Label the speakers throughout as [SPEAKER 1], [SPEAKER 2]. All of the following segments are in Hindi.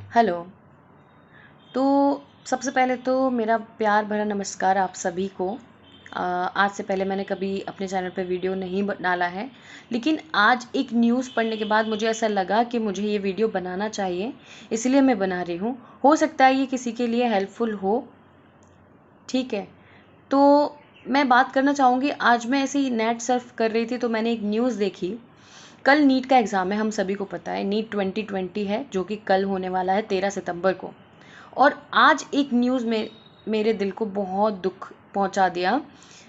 [SPEAKER 1] हेलो। तो सबसे पहले तो मेरा प्यार भरा नमस्कार आप सभी को। आज से पहले मैंने कभी अपने चैनल पे वीडियो नहीं डाला है, लेकिन आज एक न्यूज़ पढ़ने के बाद मुझे ऐसा लगा कि मुझे ये वीडियो बनाना चाहिए, इसलिए मैं बना रही हूँ। हो सकता है ये किसी के लिए हेल्पफुल हो। ठीक है, तो मैं बात करना चाहूँगी। आज मैं ऐसे ही नेट सर्फ कर रही थी तो मैंने एक न्यूज़ देखी। कल नीट का एग्ज़ाम है, हम सभी को पता है। नीट 2020 है, जो कि कल होने वाला है 13 सितंबर को। और आज एक न्यूज़ में मेरे दिल को बहुत दुख पहुंचा दिया,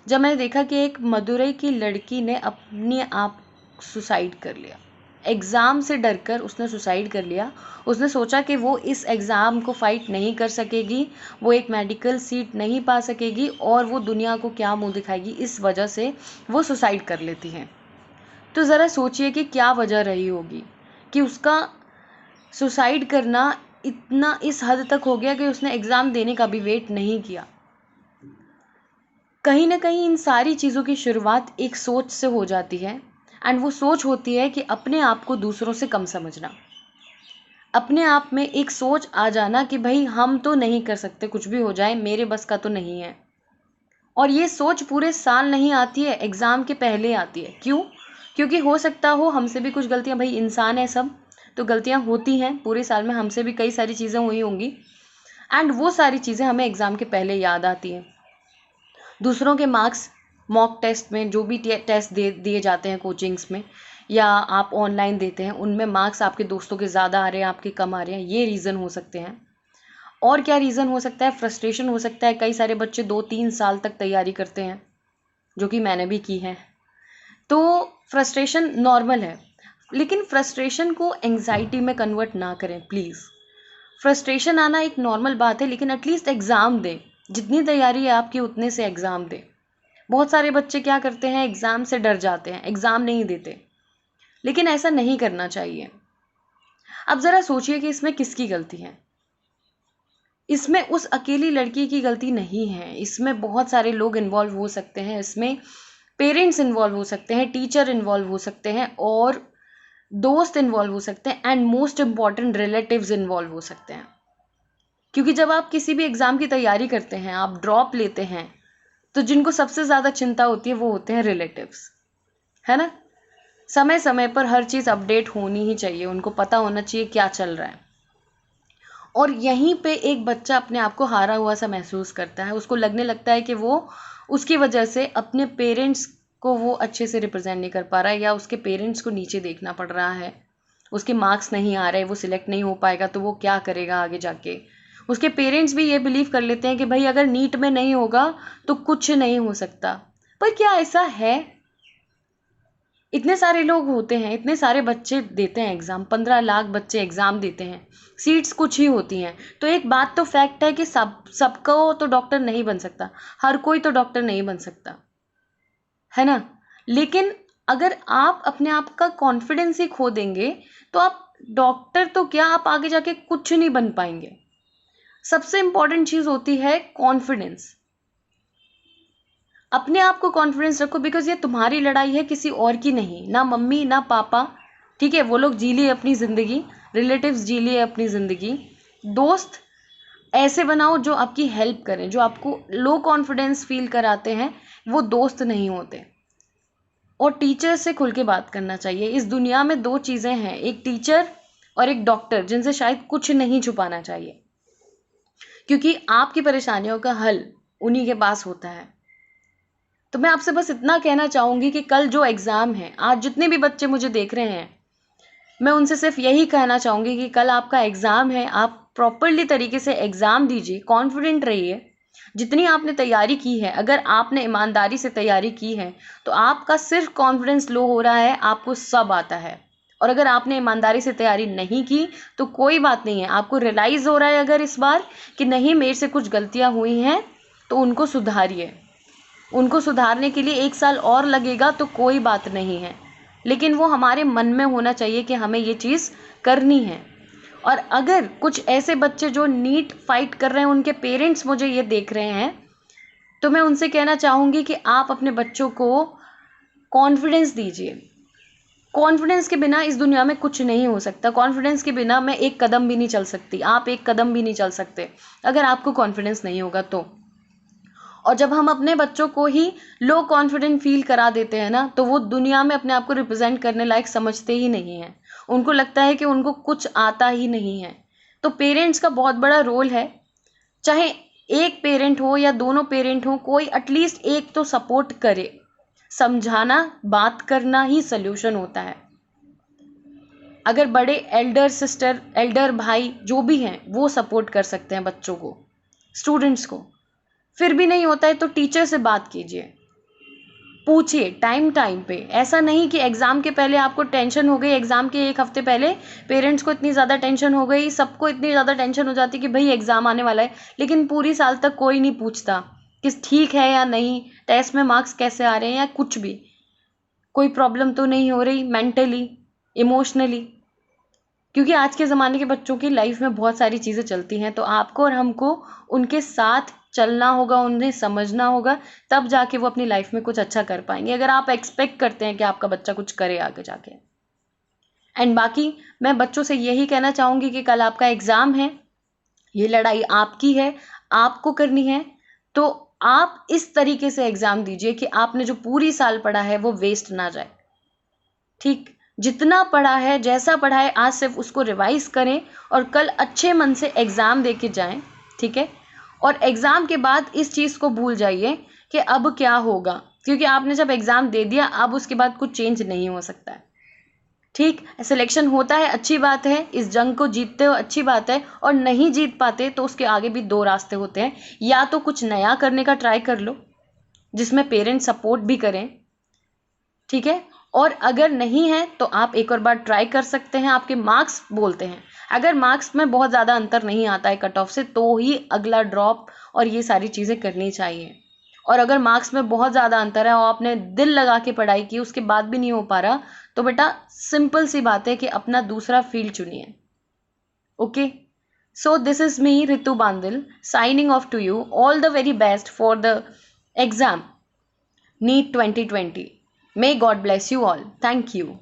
[SPEAKER 1] जब मैंने देखा कि एक मदुरई की लड़की ने अपने आप सुसाइड कर लिया। एग्ज़ाम से डरकर उसने सुसाइड कर लिया। उसने सोचा कि वो इस एग्ज़ाम को फाइट नहीं कर सकेगी, वो एक मेडिकल सीट नहीं पा सकेगी और वो दुनिया को क्या मुंह दिखाएगी, इस वजह से वो सुसाइड कर लेती हैं। तो ज़रा सोचिए कि क्या वजह रही होगी कि उसका सुसाइड करना इतना इस हद तक हो गया कि उसने एग्ज़ाम देने का भी वेट नहीं किया। कहीं ना कहीं इन सारी चीज़ों की शुरुआत एक सोच से हो जाती है, एंड वो सोच होती है कि अपने आप को दूसरों से कम समझना। अपने आप में एक सोच आ जाना कि भाई हम तो नहीं कर सकते, कुछ भी हो जाए मेरे बस का तो नहीं है। और ये सोच पूरे साल नहीं आती है, एग्ज़ाम के पहले आती है। क्यों? क्योंकि हो सकता हो हमसे भी कुछ गलतियां, भाई इंसान है सब, तो गलतियां होती हैं। पूरे साल में हमसे भी कई सारी चीज़ें हुई होंगी, एंड वो सारी चीज़ें हमें एग्ज़ाम के पहले याद आती हैं। दूसरों के मार्क्स मॉक टेस्ट में, जो भी टेस्ट दिए जाते हैं कोचिंग्स में या आप ऑनलाइन देते हैं, उनमें मार्क्स आपके दोस्तों के ज़्यादा आ रहे हैं, आपके कम आ रहे हैं, ये रीज़न हो सकते हैं। और क्या रीज़न हो सकता है? फ्रस्ट्रेशन हो सकता है। कई सारे बच्चे 2-3 साल तक तैयारी करते हैं, जो कि मैंने भी की है। तो फ्रस्ट्रेशन नॉर्मल है, लेकिन फ्रस्ट्रेशन को एंग्जाइटी में कन्वर्ट ना करें प्लीज़। फ्रस्ट्रेशन आना एक नॉर्मल बात है, लेकिन एटलीस्ट एग्ज़ाम दें। जितनी तैयारी है आपकी उतने से एग्ज़ाम दें। बहुत सारे बच्चे क्या करते हैं, एग्ज़ाम से डर जाते हैं, एग्ज़ाम नहीं देते, लेकिन ऐसा नहीं करना चाहिए। अब ज़रा सोचिए कि इसमें किसकी गलती है। इसमें उस अकेली लड़की की गलती नहीं है, इसमें बहुत सारे लोग इन्वॉल्व हो सकते हैं। इसमें पेरेंट्स इन्वॉल्व हो सकते हैं, टीचर इन्वॉल्व हो सकते हैं, और दोस्त इन्वॉल्व हो सकते हैं, and most important relatives involve हो सकते हैं। क्योंकि जब आप किसी भी एग्ज़ाम की तैयारी करते हैं, आप ड्रॉप लेते हैं, तो जिनको सबसे ज़्यादा चिंता होती है वो होते हैं रिलेटिव्स, है ना। समय समय पर हर चीज़ अपडेट होनी ही चाहिए, उनको पता होना चाहिए क्या चल रहा है। और यहीं पे एक बच्चा अपने आप को हारा हुआ सा महसूस करता है। उसको लगने लगता है कि वो उसकी वजह से अपने पेरेंट्स को वो अच्छे से रिप्रेजेंट नहीं कर पा रहा है, या उसके पेरेंट्स को नीचे देखना पड़ रहा है। उसके मार्क्स नहीं आ रहे, वो सिलेक्ट नहीं हो पाएगा, तो वो क्या करेगा आगे जाके। उसके पेरेंट्स भी ये बिलीव कर लेते हैं कि भाई अगर नीट में नहीं होगा तो कुछ नहीं हो सकता। पर क्या ऐसा है? इतने सारे लोग होते हैं, इतने सारे बच्चे देते हैं एग्ज़ाम, 15 लाख बच्चे एग्ज़ाम देते हैं, सीट्स कुछ ही होती हैं। तो एक बात तो फैक्ट है कि सबको तो डॉक्टर नहीं बन सकता, हर कोई तो डॉक्टर नहीं बन सकता, है ना। लेकिन अगर आप अपने आप का कॉन्फिडेंस ही खो देंगे, तो आप डॉक्टर तो क्या, आप आगे जाके कुछ नहीं बन पाएंगे। सबसे इंपॉर्टेंट चीज़ होती है कॉन्फिडेंस। अपने आप को कॉन्फिडेंस रखो, बिकॉज ये तुम्हारी लड़ाई है, किसी और की नहीं। ना मम्मी ना पापा, ठीक है, वो लोग जी लिए अपनी ज़िंदगी, रिलेटिव्स जी लिए अपनी ज़िंदगी। दोस्त ऐसे बनाओ जो आपकी हेल्प करें, जो आपको लो कॉन्फिडेंस फील कराते हैं, वो दोस्त नहीं होते। और टीचर से खुल के बात करना चाहिए। इस दुनिया में दो चीज़ें हैं, एक टीचर और एक डॉक्टर, जिनसे शायद कुछ नहीं छुपाना चाहिए, क्योंकि आपकी परेशानियों का हल उन्हीं के पास होता है। तो मैं आपसे बस इतना कहना चाहूँगी कि कल जो एग्ज़ाम है, आज जितने भी बच्चे मुझे देख रहे हैं, मैं उनसे सिर्फ यही कहना चाहूँगी कि कल आपका एग्ज़ाम है, आप प्रॉपरली तरीके से एग्ज़ाम दीजिए, कॉन्फिडेंट रहिए। जितनी आपने तैयारी की है, अगर आपने ईमानदारी से तैयारी की है, तो आपका सिर्फ कॉन्फिडेंस लो हो रहा है, आपको सब आता है। और अगर आपने ईमानदारी से तैयारी नहीं की तो कोई बात नहीं है, आपको रियलाइज़ हो रहा है अगर इस बार कि नहीं मेरे से कुछ गलतियाँ हुई हैं, तो उनको सुधारिए। उनको सुधारने के लिए 1 साल और लगेगा तो कोई बात नहीं है, लेकिन वो हमारे मन में होना चाहिए कि हमें ये चीज़ करनी है। और अगर कुछ ऐसे बच्चे जो नीट फाइट कर रहे हैं, उनके पेरेंट्स मुझे ये देख रहे हैं, तो मैं उनसे कहना चाहूँगी कि आप अपने बच्चों को कॉन्फिडेंस दीजिए। कॉन्फिडेंस के बिना इस दुनिया में कुछ नहीं हो सकता। कॉन्फिडेंस के बिना मैं एक कदम भी नहीं चल सकती, आप एक कदम भी नहीं चल सकते अगर आपको कॉन्फिडेंस नहीं होगा तो। और जब हम अपने बच्चों को ही लो कॉन्फिडेंट फील करा देते हैं ना, तो वो दुनिया में अपने आप को रिप्रेजेंट करने लायक समझते ही नहीं हैं। उनको लगता है कि उनको कुछ आता ही नहीं है। तो पेरेंट्स का बहुत बड़ा रोल है, चाहे एक पेरेंट हो या दोनों पेरेंट हो, कोई एटलीस्ट एक तो सपोर्ट करे। समझाना, बात करना ही सल्यूशन होता है। अगर बड़े एल्डर सिस्टर, एल्डर भाई जो भी हैं वो सपोर्ट कर सकते हैं बच्चों को, स्टूडेंट्स को, फिर भी नहीं होता है तो टीचर से बात कीजिए, पूछिए टाइम टाइम पे। ऐसा नहीं कि एग्ज़ाम के पहले आपको टेंशन हो गई, एग्ज़ाम के एक हफ्ते पहले पेरेंट्स को इतनी ज़्यादा टेंशन हो गई, सबको इतनी ज़्यादा टेंशन हो जाती कि भाई एग्ज़ाम आने वाला है, लेकिन पूरी साल तक कोई नहीं पूछता कि ठीक है या नहीं, टेस्ट में मार्क्स कैसे आ रहे हैं या कुछ भी, कोई प्रॉब्लम तो नहीं हो रही मेंटली, इमोशनली। क्योंकि आज के ज़माने के बच्चों की लाइफ में बहुत सारी चीज़ें चलती हैं, तो आपको और हमको उनके साथ चलना होगा, उन्हें समझना होगा, तब जाके वो अपनी लाइफ में कुछ अच्छा कर पाएंगे, अगर आप एक्सपेक्ट करते हैं कि आपका बच्चा कुछ करे आगे जाके। एंड बाकी मैं बच्चों से यही कहना चाहूँगी कि कल आपका एग्ज़ाम है, ये लड़ाई आपकी है, आपको करनी है, तो आप इस तरीके से एग्ज़ाम दीजिए कि आपने जो पूरी साल पढ़ा है वो वेस्ट ना जाए। ठीक, जितना पढ़ा है, जैसा पढ़ा है, आज सिर्फ उसको रिवाइज करें और कल अच्छे मन से एग्ज़ाम दे के जाएं। ठीक है, और एग्ज़ाम के बाद इस चीज़ को भूल जाइए कि अब क्या होगा, क्योंकि आपने जब एग्ज़ाम दे दिया अब उसके बाद कुछ चेंज नहीं हो सकता है। ठीक, सिलेक्शन होता है, अच्छी बात है, इस जंग को जीतते हो अच्छी बात है, और नहीं जीत पाते तो उसके आगे भी दो रास्ते होते हैं, या तो कुछ नया करने का ट्राई कर लो जिसमें पेरेंट्स सपोर्ट भी करें। ठीक है, और अगर नहीं है तो आप एक और बार ट्राई कर सकते हैं, आपके मार्क्स बोलते हैं। अगर मार्क्स में बहुत ज़्यादा अंतर नहीं आता है कट ऑफ से, तो ही अगला ड्रॉप और ये सारी चीज़ें करनी चाहिए। और अगर मार्क्स में बहुत ज़्यादा अंतर है और आपने दिल लगा के पढ़ाई की, उसके बाद भी नहीं हो पा रहा, तो बेटा सिंपल सी बात है कि अपना दूसरा फील्ड चुनिए। Okay, so this is me Ritu Bandil signing off to you. All the very best for the exam NEET 2020. May God bless you all. Thank you.